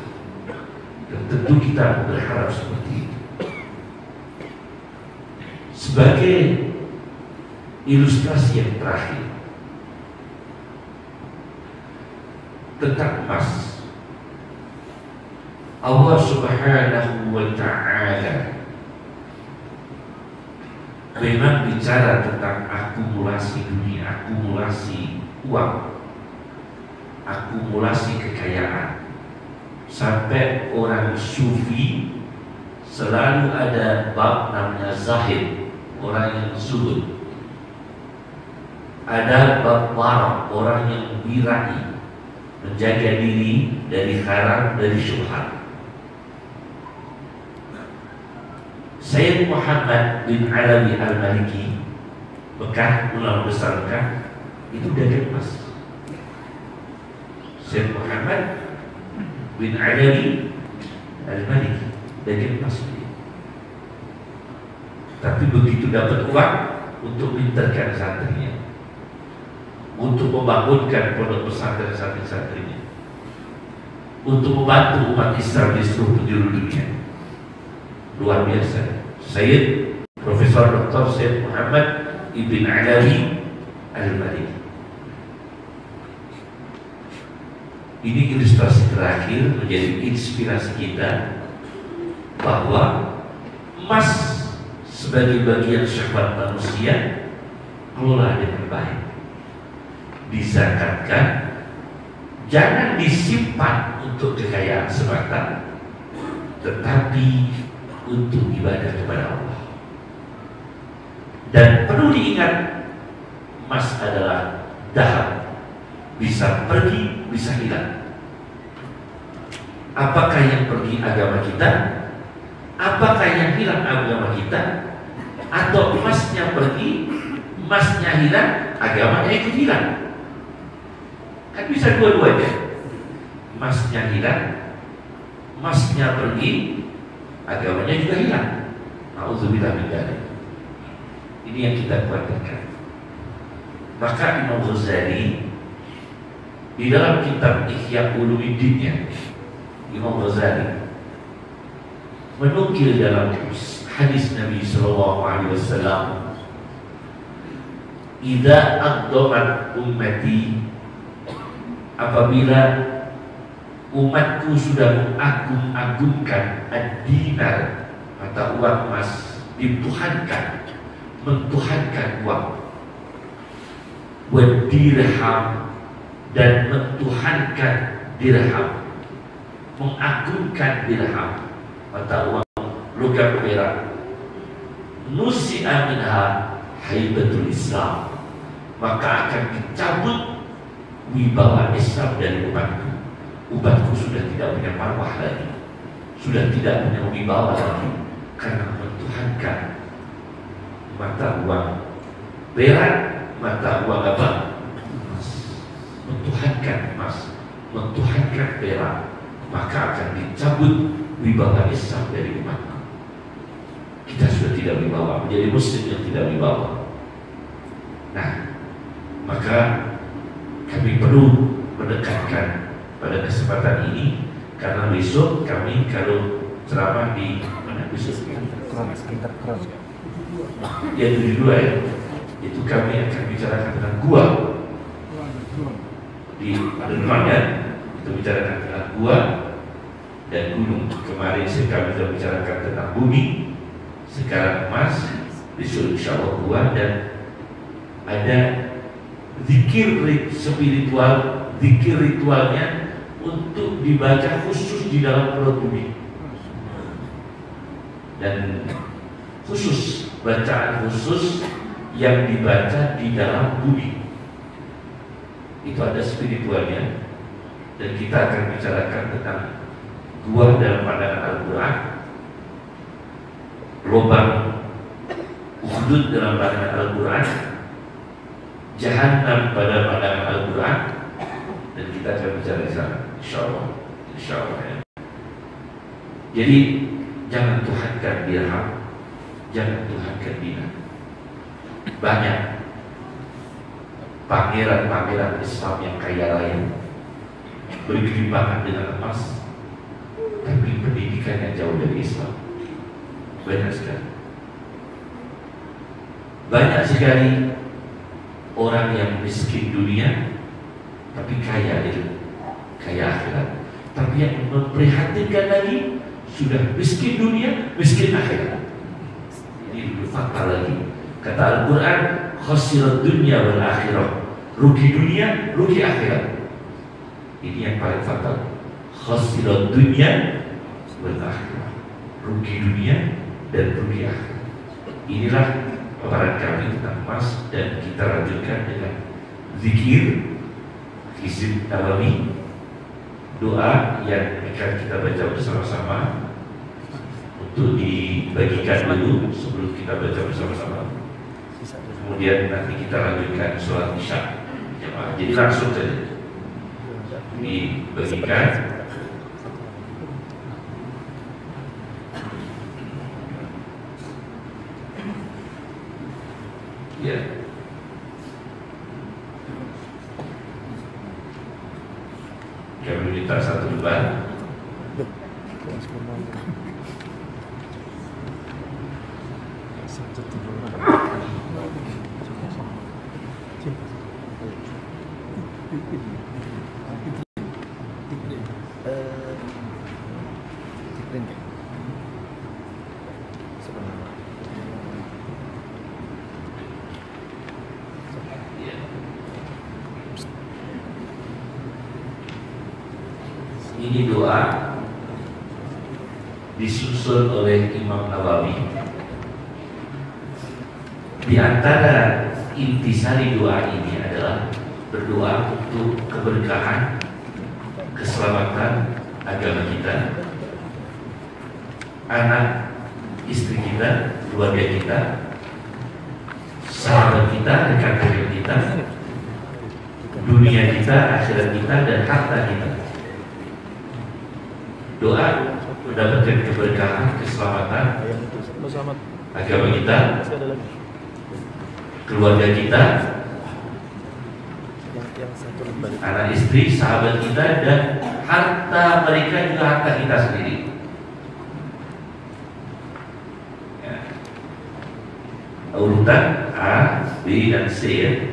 dan tentu kita berharap seperti itu. Sebagai ilustrasi yang terakhir tentang emas, Allah Subhanahu wa Ta'ala memang bicara tentang akumulasi dunia, akumulasi uang, akumulasi kekayaan. Sampai orang sufi selalu ada bab namanya zahid, orang yang zuhud. Ada bab waraq, orang yang birai, menjaga diri dari haram, dari syubhat. Sayyid Muhammad bin Alawi Al-Maliki, Mekah, ulama besar Mekah, itu dagang emas. Sayyid Muhammad bin Alawi Al-Malik, daging emas dia. Tapi begitu dapat uang untuk pintarkan santrinya, untuk membangunkan pondok pesantren santri-santrinya, untuk membantu umat Islam di seluruh penjuru dunia. Luar biasa. Sayyid Profesor Dr. Sayyid Muhammad Ibn Alawi Al-Malik. Ini ilustrasi terakhir menjadi inspirasi kita bahwa emas sebagai bagian syahwat manusia kelola dengan baik, dizakatkan, jangan disimpan untuk kekayaan semata, tetapi untuk ibadah kepada Allah. Dan perlu diingat, emas adalah dahab, bisa pergi, bisa hilang. Apakah yang pergi agama kita? Apakah yang hilang agama kita? Atau emasnya pergi, emasnya hilang, agamanya ikut hilang? Kan bisa dua-duanya. Emasnya hilang, emasnya pergi, agamanya juga hilang. Nauzubillah min dzalik. Ini yang kita khawatirkan. Maka Imam Ghazali di dalam kitab Ihya Ulumuddin-nya, Imam Ghazali menukil dalam hadis Nabi sallallahu alaihi wasallam, "Idza aqdamat ummati," apabila umatku sudah mengagung-agungkan ad-dinar, mata uang emas, dituhankan, mentuhankan uang, wad-dirham, dan mentuhankan dirham, mengagungkan dirham, mata uang logam perak, nusi'a minha haibatul Islam, maka akan dicabut wibawa Islam dari umatku. Umatku sudah tidak punya marwah lagi, sudah tidak punya wibawa lagi, karena mentuhankan mata uang perak, mata uang apa? Mentuhankan emas, mentuhankan perak, maka akan dicabut wibawa Islam dari umatku. Kita sudah tidak wibawa, menjadi muslim yang tidak wibawa. Nah, maka kami perlu mendekatkan pada kesempatan ini, karena besok kami kalau ceramah di mana besok? Ya 72 ya. Itu kami akan bicarakan tentang gua di depannya. Kita bicarakan tentang gua dan gunung. Kemarin kami sudah bicarakan tentang bumi, sekarang emas, besok insya Allah gua, dan ada zikir spiritual, zikir ritualnya untuk dibaca khusus di dalam perut bumi, dan khusus bacaan khusus yang dibaca di dalam bumi itu ada spiritualnya. Dan kita akan bicarakan tentang gua dalam pandangan Al-Quran, lubang Uhud dalam pandangan Al-Quran, Jahannam pada pandangan Al-Quran, dan kita akan bicara di sana, insyaallah, insyaallah ya. Jadi jangan tuhankan dirham, jangan tuhankan dinar. Banyak pangeran-pangeran Islam yang kaya raya bergelimpangan dengan emas, tapi pendidikannya jauh dari Islam. Banyak sekali. Banyak sekali orang yang miskin dunia tapi kaya ilmu, kaya akhirat. Tapi yang memprihatinkan lagi, sudah miskin dunia, miskin akhirat. Ini lebih fatal lagi. Kata Al-Quran, khasirat dunia wal akhirah, rugi dunia, rugi akhirat. Ini yang paling fatal. Khasirat dunia wal akhirah, rugi dunia dan rugi akhirat. Inilah paparan kami tentang emas, dan kita lanjutkan dengan zikir Hizib Nawawi, doa yang akan kita baca bersama-sama untuk dibagikan dulu sebelum kita baca bersama-sama. Kemudian nanti kita lanjutkan sholat isya. Jadi langsung saja dibagikan. Ya. Kami minta satu debat. Ini doa disusun oleh Imam Nawawi. Di antara intisari doa ini adalah berdoa untuk keberkahan, keselamatan agama kita, anak, istri kita, keluarga kita, sahabat kita, rekan kerja kita, dunia kita, akhirat kita, dan harta kita. Doa mendapatkan keberkahan, keselamatan agama kita, keluarga kita, anak istri, sahabat kita, dan harta mereka juga harta kita sendiri. Ya. Urutan A, B, dan C ya.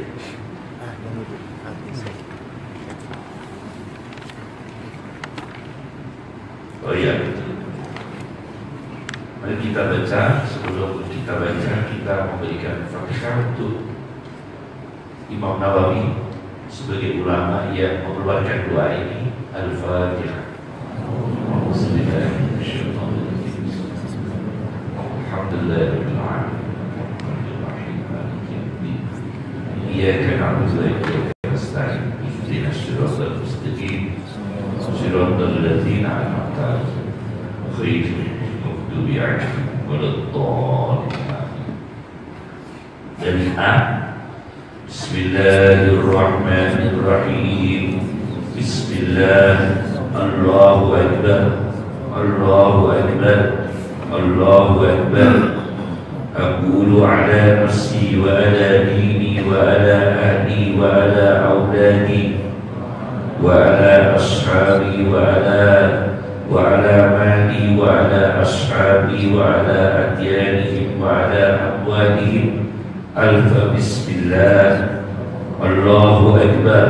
Oh iya betul. Mari kita baca. Sebelum kita baca, kita memberikan Fatihah untuk Imam Nawawi sebagai ulama yang mengeluarkan doa ini. Al-Fatihah. Alhamdulillahirabbil alamin. Iyyaka na'budu wa iyyaka nasta'in. Ihdinas siratal mustaqim. Siratal ladzina an'amta 'alaihim ghairil maghdubi 'alaihim waladdallin. Dari A. Bismillahirrahmanirrahim. Bismillah. Allahu Akbar. Allahu Akbar. Allahu Akbar. Aqulu ala nafsi wa ala dini wa ala ahli wa ala awladi wa ala ashabi wa ala mali wa ala ashabi wa ala adyanihim wa ala amwalihim. Alfa bismillah. Allahu Akbar.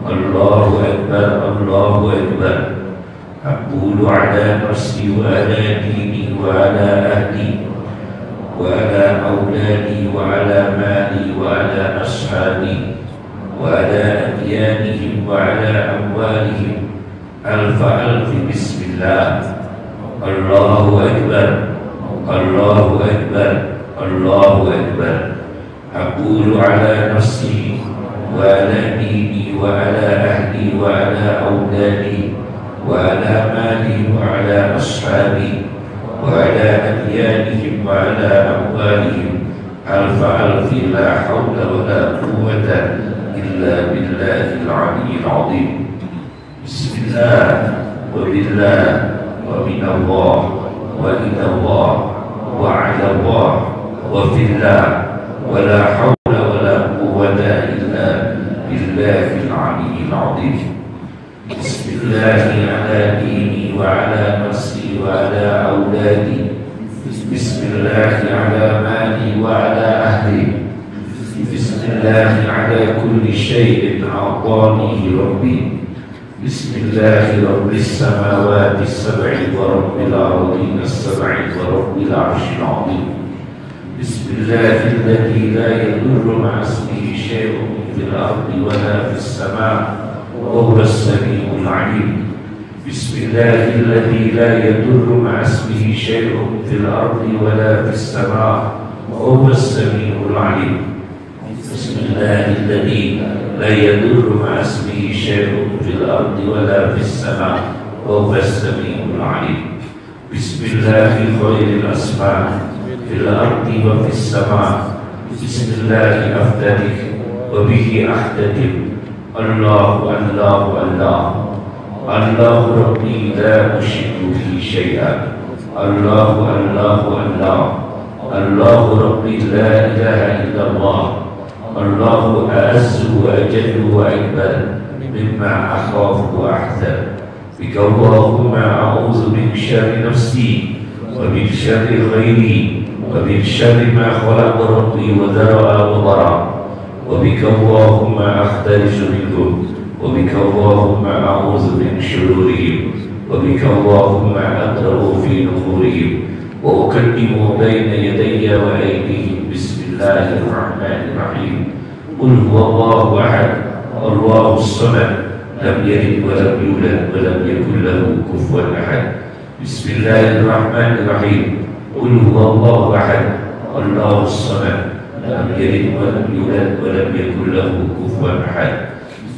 Allahu Akbar. Allahu Akbar. Aqulu ala nafsi wa ala dini wa ala ahli wa ala awladi wa ala mali wa ala ashabi wa ala adyanihim wa ala amwalihim. Alfa alfi bismillah. Allahu Akbar. Allahu Akbar. Allahu Akbar. Aqulu ala nafsi wa ala dini wa ala ahli wa ala awladi wa ala mali wa ala ashabi wa ala adyanihim wa ala amwalihim. Alfa alfi la hawla wa la quwwata illa billahil aliyyil azim. Bismillah wa billah wa minallah wa ilallah wa ala Allah wa fillah wa la hawla wa la quwwata illa billahil aliyyil azim. Bismillahi ala dini wa ala nafsi wa ala awladi. Bismillahi ala mali wa ala ahli. Bismillahi ala kulli shay'in a'tanihi rabbi. Bismillahi rabbis samawati sab'i wa rabbil ardina sab'i wa rabbil arshil azim. Bismillahi alladhi la yadurru ma'a ismihi shay'un fil ardi wa la fis sama' وهو السميع العليم. بسم الله الذي لا يضر مع اسمه شيء في الأرض ولا في السماء وهو السميع العليم. بسم الله الذي لا يضر مع اسمه شيء في الأرض ولا في السماء وهو السميع العليم. بسم الله خير الأسماء في الأرض وفي السماء. بسم الله أفتتح وبه أحتدم. الله الله الله. الله ربي لا أشرك به شيئا. الله الله الله. الله ربي لا إله إلا الله، الله أعز وأجل وأكبر مما أخاف وأحذر. بك اللهم أعوذ من شر نفسي ومن شر غيري ومن شر ما خلق ربي وذرأ وضرع، وبك اللهم أختلس منهم، وبك اللهم أعوذ من شرورهم، وبك اللهم أقرأ في نفورهم وأقدم بين يدي وأيديهم. بسم الله الرحمن الرحيم. قل هو الله أحد الله الصمد لم يلد ولم يولد ولم يكن له كفوا أحد. بسم الله الرحمن الرحيم. قل هو الله أحد الله الصمد لم يلد ولم يولد ولم يكن له كفوا أحد.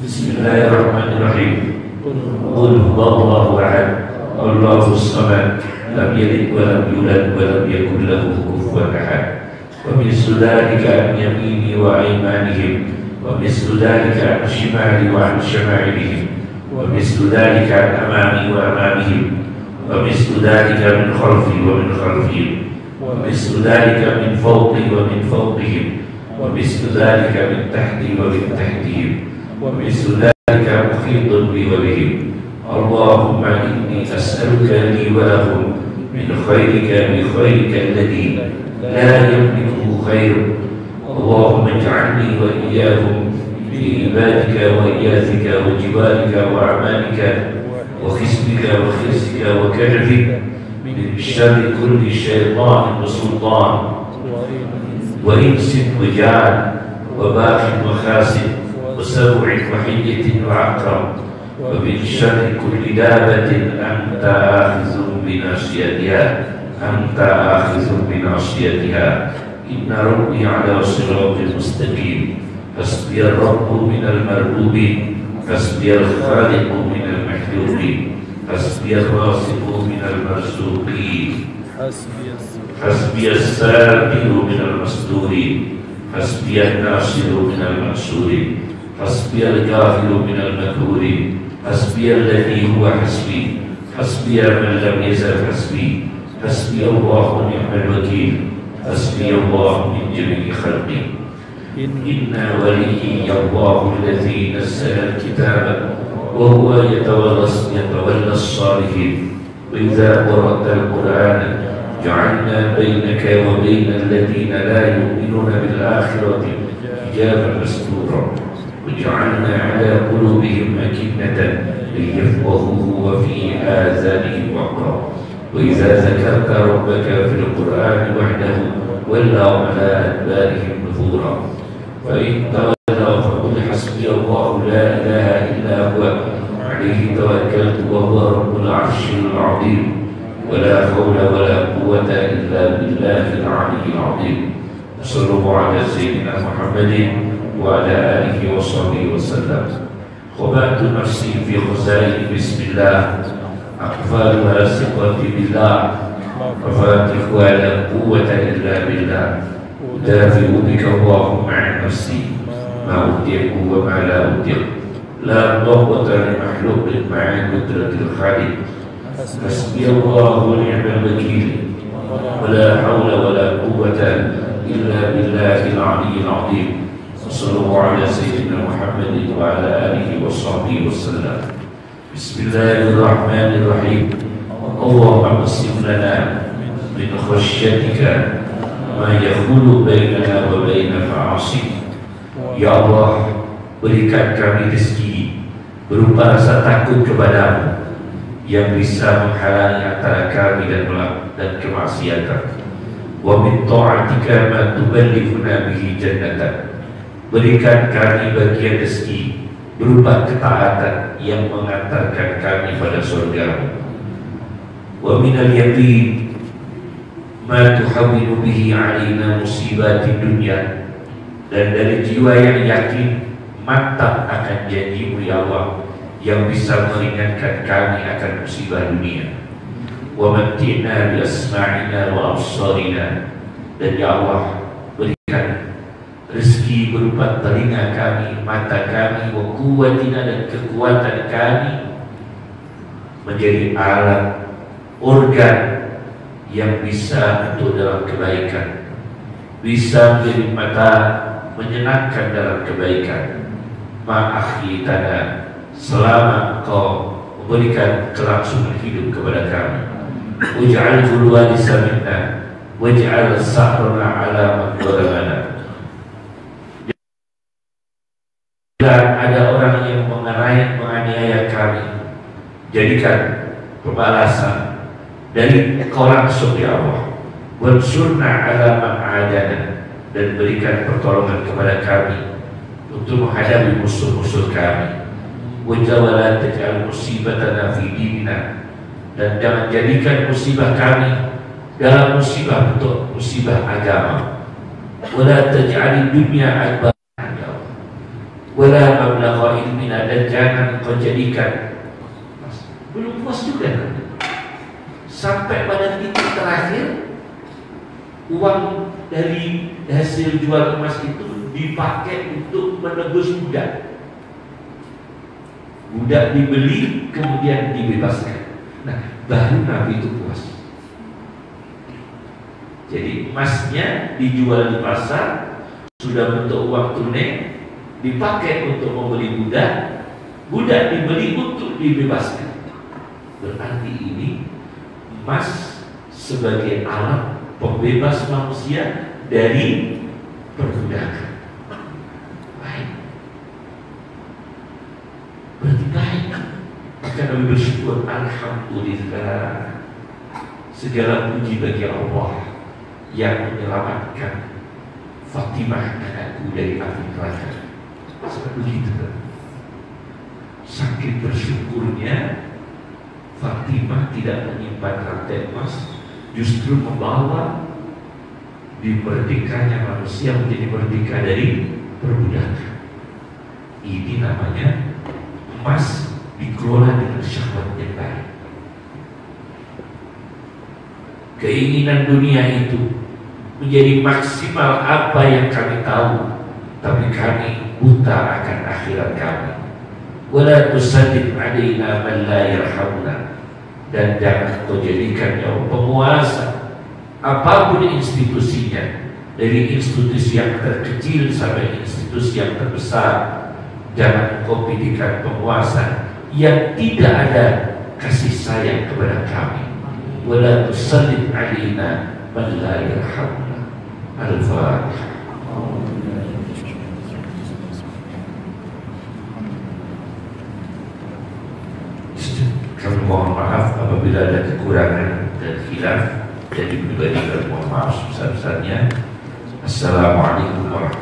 بسم الله الرحمن الرحيم. قل هو الله أحد الله الصمد لم يلد ولم يولد ولم يكن له كفوا أحد. ومثل ذلك عن يميني وأيمانهم، ومثل ذلك عن شمالي وعن شمائلهم، ومثل ذلك عن أمامي وأمامهم، ومثل ذلك من خلفي ومن خلفهم، ومثل ذلك من فوقي ومن فوقهم، ومثل ذلك من تحتي ومن تحتهم، ومثل ذلك محيط بي وبهم. اللهم إني أسألك لي ولهم من خيرك بخيرك الذي لا يملكه خير. اللهم اجعلني وإياهم في عبادك وإياثك وجبالك وأعمالك وخصمك وخرسك وكنفك من شر كل شيطان وسلطان وإنس وجان وباخ وخاسد وسبع وحية وعقرب، ومن شر كل دابة أنت آخذ بناصيتها أنت آخذ بناصيتها. إن ربي على صراط مستقيم. حسبي الرب من المربوب، حسبي الخالق من المحلوب، حسبي الرازق من المرزوق، حسبي السابر من المستور، حسبي الناصر من المنصور، حسبي الغافل من المكرور، حسبي الذي هو حسبي، حسبي من لم يزل حسبي، حسبي الله ونعم الوكيل، حسبي الله من جميع خلقه. إن وليي الله الذي نزل الكتاب وهو يتولى الصالحين. وإذا قرأت القرآن جعلنا بينك وبين الذين لا يؤمنون بالآخرة حجابا مستورا، وجعلنا على قلوبهم أكنة أن يفقهوه وفي آذانهم وقرا. وإذا ذكرت ربك في القرآن وحده ولوا على أدبارهم نفورا. فإن تولوا فقل حسبي الله لا إله إلا هو عليه توكلت وهو رب العرش العظيم. ولا حول ولا قوة إلا بالله العلي العظيم. صلى الله على سيدنا محمد وعلى آله وصحبه وسلم. خبأت نفسي في خزائن بسم الله، أقفالها ثقتي بالله، مفاتيحها لا قوة إلا بالله. أدافع بك اللهم عن نفسي ما أطيق وما لا أطيق. لا قوة لمخلوق مع قدرة الخالق. حسبي الله ونعم الوكيل، ولا حول ولا قوة إلا بالله العلي العظيم. صلى الله على سيدنا محمد وعلى آله وصحبه وسلم. بسم الله الرحمن الرحيم. اللهم اقسم لنا من خشيتك ما يحول بيننا وبين معاصيك. Ya Allah, berikan kami rezeki berupa rasa takut kepadamu yang bisa menghalangi antara kami dan kemaksiatan. Wa min ta'atika ma tuballighuna bihi jannatak. Berikan kami bagian rezeki berupa ketaatan yang mengantarkan kami pada surga. Wa minal yaqin ma tuhawwinu bihi 'alaina musibati dunya. Dan dari jiwa yang yakin, mantap akan janjimu ya Allah, yang bisa meringankan kami akan musibah dunia. Wa matti'na bi asma'ina wa absarina. Dan ya Allah, berikan rezeki berupa telinga kami, mata kami, wa quwwatina, dan kekuatan kami menjadi alat organ yang bisa untuk dalam kebaikan. bisa menjadi mata menyenangkan dalam kebaikan. Ma'akhi tana, selama Engkau memberikan kelangsungan hidup kepada kami. Uj'al hulwadisa minna, waj'al sahruna ala man zalamana. Dan ada orang yang menganiaya kami, jadikan pembalasan dari Engkau langsung ya Allah. Wansurna ala man adana, dan berikan pertolongan kepada kami untuk menghadapi musuh-musuh kami. Wajawala taj'al musibatana fi dinina, dan jangan jadikan musibah kami dalam musibah bentuk musibah agama. Wala taj'al dunya akbar wala mablagha ilmina, dan jangan kau jadikan, belum puas juga sampai pada titik terakhir uang dari hasil jual emas itu dipakai untuk menebus budak. Budak dibeli kemudian dibebaskan. Nah, baru Nabi itu puas. Jadi emasnya dijual di pasar, sudah bentuk uang tunai, dipakai untuk membeli budak, budak dibeli untuk dibebaskan. Berarti ini emas sebagai alat pembebas manusia dari perbudakan. Baik, berarti baik. Maka Nabi bersyukur, alhamdulillah, segala puji bagi Allah yang menyelamatkan Fatimah anakku dari api neraka. Seperti begitu. Saking bersyukurnya Fatimah tidak menyimpan rantai emas, justru membawa di merdekanya manusia menjadi merdeka dari perbudakan. Ini namanya emas dikelola dengan syahwat yang baik. Keinginan dunia itu menjadi maksimal apa yang kami tahu, tapi kami buta akan akhirat kami. Wala tusaddid alaina man la yarhamuna, dan jangan kau jadikan ya penguasa apapun institusinya, dari institusi yang terkecil sampai institusi yang terbesar, jangan kau pilihkan penguasa yang tidak ada kasih sayang kepada kami. Wala tusaddid alaina man la yarhamuna. Al-Fatihah. Kami mohon maaf apabila ada kekurangan dan khilaf, jadi pribadi kami mohon maaf sebesar-besarnya. Assalamualaikum warahmatullahi wabarakatuh.